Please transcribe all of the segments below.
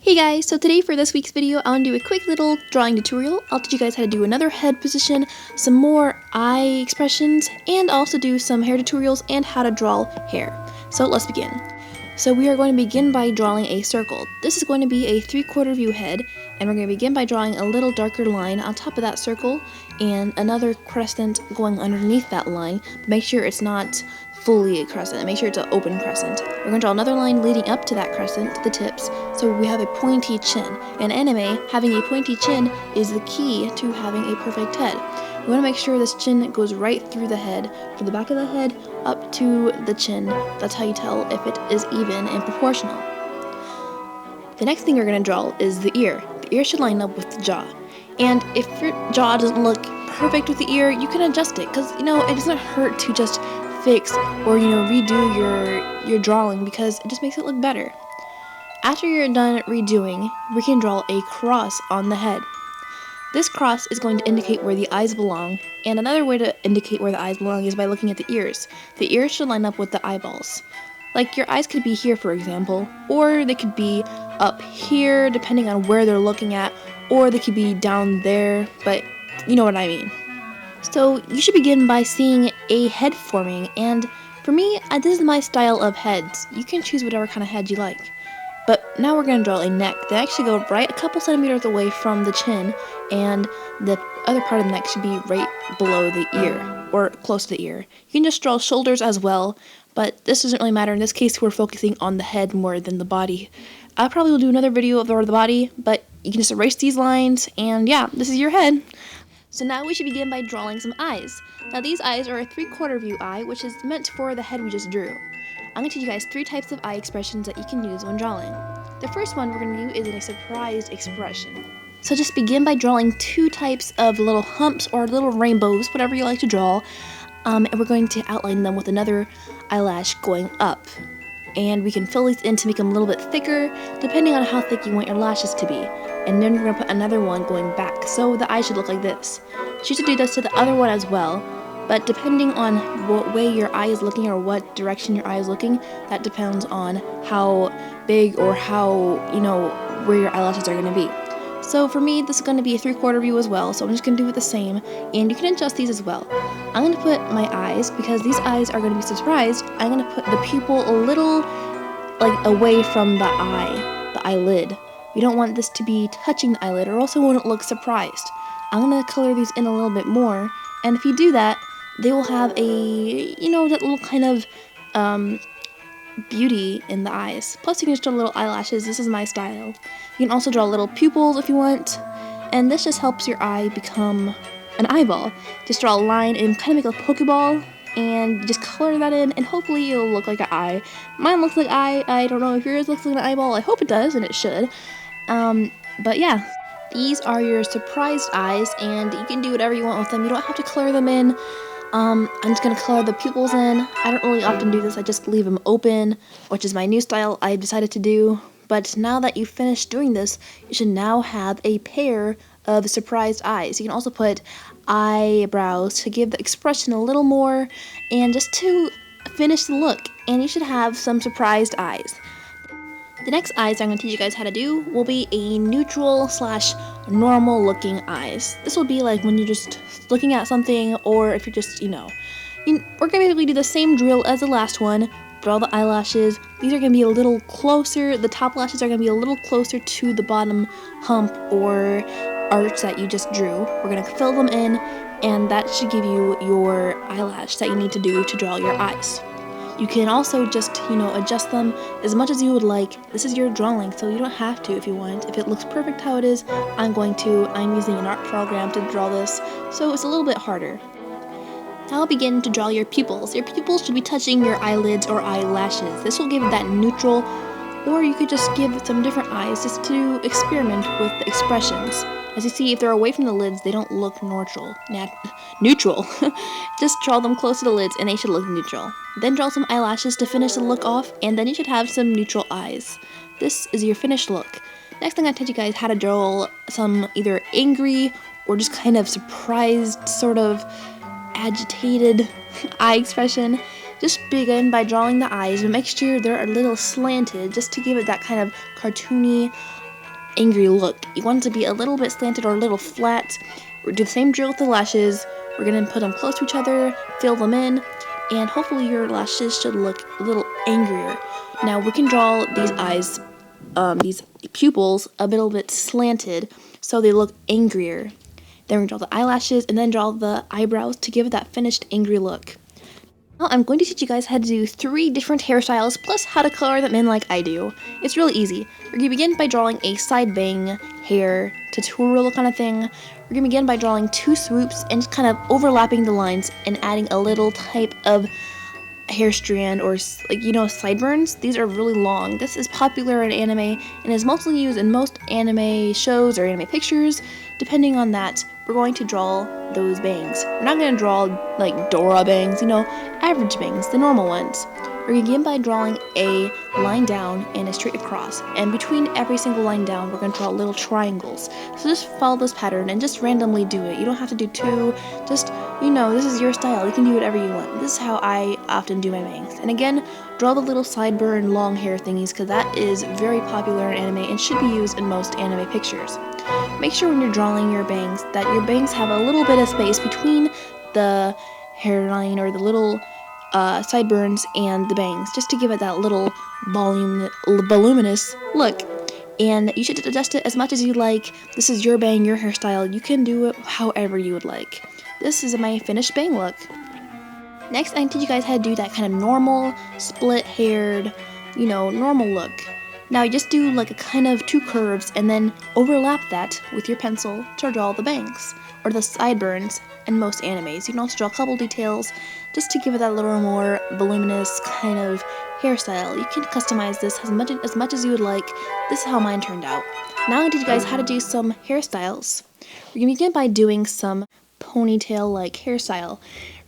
Hey guys, so today for this week's video, I want to do a quick little drawing tutorial. I'll teach you guys how to do another head position, some more eye expressions, and also do some hair tutorials and how to draw hair. So let's begin. So we are going to begin by drawing a circle. This is going to be a 3/4 view head, and we're going to begin by drawing a little darker line on top of that circle and another crescent going underneath that line. Make sure it's not fully a crescent, make sure it's an open crescent. We're going to draw another line leading up to that crescent, to the tips, so we have a pointy chin. In anime, having a pointy chin is the key to having a perfect head. We want to make sure this chin goes right through the head, from the back of the head up to the chin. That's how you tell if it is even and proportional. The next thing we're going to draw is the ear. The ear should line up with the jaw. And if your jaw doesn't look perfect with the ear, you can adjust it, because it doesn't hurt to just fix or redo your drawing, because it just makes it look better. After you're done redoing, we can draw a cross on the head. This cross is going to indicate where the eyes belong, and another way to indicate where the eyes belong is by looking at the ears. The ears should line up with the eyeballs. Like, your eyes could be here, for example, or they could be up here depending on where they're looking at, or they could be down there, but you know what I mean. So you should begin by seeing a head forming, and for me, this is my style of heads. You can choose whatever kind of head you like. But now we're going to draw a neck that actually go right a couple centimeters away from the chin, and the other part of the neck should be right below the ear, or close to the ear. You can just draw shoulders as well, but this doesn't really matter. In this case, we're focusing on the head more than the body. I probably will do another video of the body, but you can just erase these lines, and yeah, this is your head. So now we should begin by drawing some eyes. Now these eyes are a 3/4 view eye, which is meant for the head we just drew. I'm going to teach you guys 3 types of eye expressions that you can use when drawing. The first one we're going to do is a surprised expression. So just begin by drawing 2 types of little humps or little rainbows, whatever you like to draw, and we're going to outline them with another eyelash going up. And we can fill these in to make them a little bit thicker, depending on how thick you want your lashes to be. And then we're going to put another one going back, so the eye should look like this. You should do this to the other one as well, but depending on what way your eye is looking or what direction your eye is looking, that depends on how big or how, where your eyelashes are going to be. So for me, this is going to be a 3/4 view as well, so I'm just going to do it the same, and you can adjust these as well. I'm going to put my eyes, because these eyes are going to be surprised, I'm going to put the pupil a little away from the eye, the eyelid. We don't want this to be touching the eyelid, or else it won't look surprised. I'm going to color these in a little bit more, and if you do that, they will have a, that little kind of beauty in the eyes. Plus you can just draw little eyelashes. This is my style. You can also draw little pupils if you want, and this just helps your eye become an eyeball. Just draw a line and kind of make a pokeball, and just color that in, and hopefully it'll look like an eye. Mine looks like eye. I don't know if yours looks like an eyeball. I hope it does, and it should. But yeah, these are your surprised eyes, and you can do whatever you want with them. You don't have to color them in. I'm just going to color the pupils in. I don't really often do this. I just leave them open, which is my new style I decided to do. But now that you've finished doing this, you should now have a pair of surprised eyes. You can also put eyebrows to give the expression a little more, and just to finish the look. And you should have some surprised eyes. The next eyes I'm going to teach you guys how to do will be a neutral/normal looking eyes. This will be like when you're just looking at something, or if you're just, we're going to basically do the same drill as the last one. Draw the eyelashes. These are going to be a little closer. The top lashes are going to be a little closer to the bottom hump or arch that you just drew. We're going to fill them in, and that should give you your eyelash that you need to do to draw your eyes. You can also just, adjust them as much as you would like. This is your drawing, so you don't have to if you want. If it looks perfect how it is, I'm using an art program to draw this, so it's a little bit harder. Now I'll begin to draw your pupils. Your pupils should be touching your eyelids or eyelashes. This will give that neutral, or you could just give some different eyes just to experiment with the expressions. As you see, if they're away from the lids, they don't look neutral. Just draw them close to the lids, and they should look neutral. Then draw some eyelashes to finish the look off, and then you should have some neutral eyes. This is your finished look. Next, I'm going to teach you guys how to draw some either angry or just kind of surprised, sort of agitated eye expression. Just begin by drawing the eyes, but make sure they're a little slanted, just to give it that kind of cartoony angry look. You want it to be a little bit slanted or a little flat. We'll do the same drill with the lashes. We're going to put them close to each other, fill them in, and hopefully your lashes should look a little angrier. Now we can draw these eyes, these pupils, a little bit slanted so they look angrier. Then we draw the eyelashes and then draw the eyebrows to give it that finished angry look. Now I'm going to teach you guys how to do 3 different hairstyles plus how to color them in like I do. It's really easy. We're going to begin by drawing a side bang hair tutorial kind of thing. We're going to begin by drawing 2 swoops and just kind of overlapping the lines and adding a little type of hair strand or, like, you know, sideburns. These are really long. This is popular in anime and is mostly used in most anime shows or anime pictures. Depending on that, we're going to draw those bangs. We're not going to draw like Dora bangs, you know, average bangs, the normal ones. We're going to begin by drawing a line down and a straight across, and between every single line down we're going to draw little triangles. So just follow this pattern and just randomly do it. You don't have to do 2, just, you know, this is your style, you can do whatever you want. This is how I often do my bangs. And again, draw the little sideburn long hair thingies because that is very popular in anime and should be used in most anime pictures. Make sure when you're drawing your bangs that your bangs have a little bit of space between the hairline or the little sideburns and the bangs, just to give it that little voluminous look. And you should adjust it as much as you like. This is your bang, your hairstyle. You can do it however you would like. This is my finished bang look. Next, I can teach you guys how to do that kind of normal, split-haired, you know, normal look. Now you just do like a kind of 2 curves and then overlap that with your pencil to draw the bangs or the sideburns in most animes. You can also draw a couple details just to give it that little more voluminous kind of hairstyle. You can customize this as much as you would like. This is how mine turned out. Now I'm going to teach you guys how to do some hairstyles. We're going to begin by doing some ponytail-like hairstyle.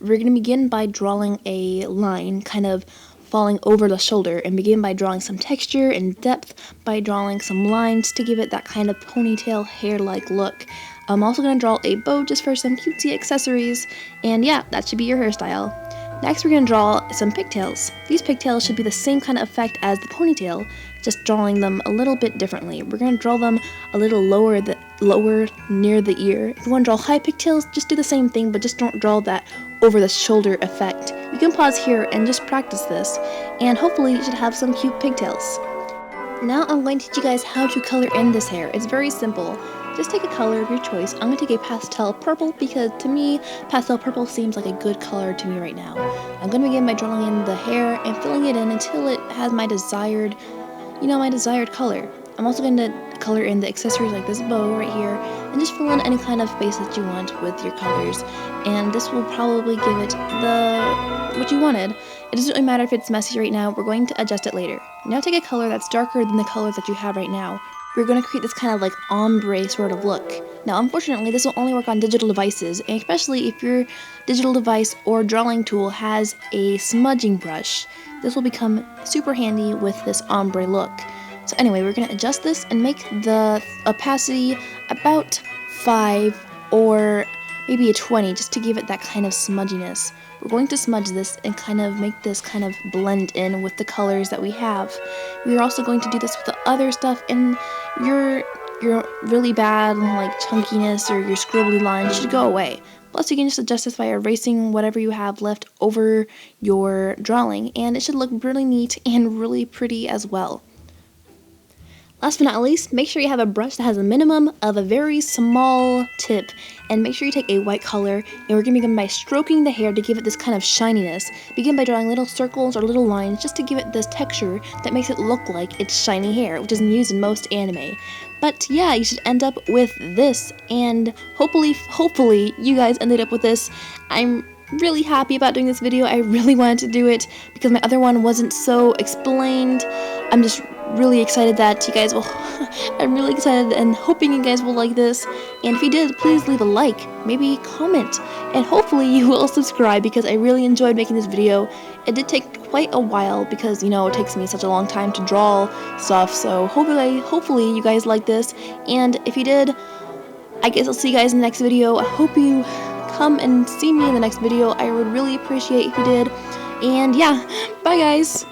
We're going to begin by drawing a line kind of falling over the shoulder and begin by drawing some texture and depth by drawing some lines to give it that kind of ponytail hair-like look. I'm also going to draw a bow just for some cutesy accessories, and yeah, that should be your hairstyle. Next we're going to draw some pigtails. These pigtails should be the same kind of effect as the ponytail, just drawing them a little bit differently. We're going to draw them a little lower near the ear. If you want to draw high pigtails, just do the same thing, but just don't draw that over the shoulder effect. You can pause here and just practice this, and hopefully you should have some cute pigtails. Now I'm going to teach you guys how to color in this hair. It's very simple. Just take a color of your choice. I'm going to take a pastel purple because to me, pastel purple seems like a good color to me right now. I'm going to begin by drawing in the hair and filling it in until it has my desired color. I'm also going to color in the accessories like this bow right here and just fill in any kind of space that you want with your colors. And this will probably give it what you wanted. It doesn't really matter if it's messy right now. We're going to adjust it later. Now take a color that's darker than the colors that you have right now. We're going to create this kind of like ombre sort of look. Now unfortunately this will only work on digital devices, and especially if your digital device or drawing tool has a smudging brush. This will become super handy with this ombre look. So anyway, we're going to adjust this and make the opacity about 5 or maybe a 20 just to give it that kind of smudginess. We're going to smudge this and kind of make this kind of blend in with the colors that we have. We're also going to do this with the other stuff, and your really bad like chunkiness or your scribbly lines should go away. Plus you can just adjust this by erasing whatever you have left over your drawing, and it should look really neat and really pretty as well. Last but not least, make sure you have a brush that has a minimum of a very small tip, and make sure you take a white color, and we're going to begin by stroking the hair to give it this kind of shininess. Begin by drawing little circles or little lines just to give it this texture that makes it look like it's shiny hair, which isn't used in most anime. But yeah, you should end up with this, and hopefully you guys ended up with this. I'm really happy about doing this video. I really wanted to do it because my other one wasn't so explained. I'm just really excited that you guys will I'm really excited and hoping you guys will like this, and if you did, please leave a like, maybe comment, and hopefully you will subscribe because I really enjoyed making this video. It did take quite a while because, you know, it takes me such a long time to draw stuff, so hopefully you guys like this, and if you did, I guess I'll see you guys in the next video. I hope you come and see me in the next video. I would really appreciate if you did, and yeah, bye guys!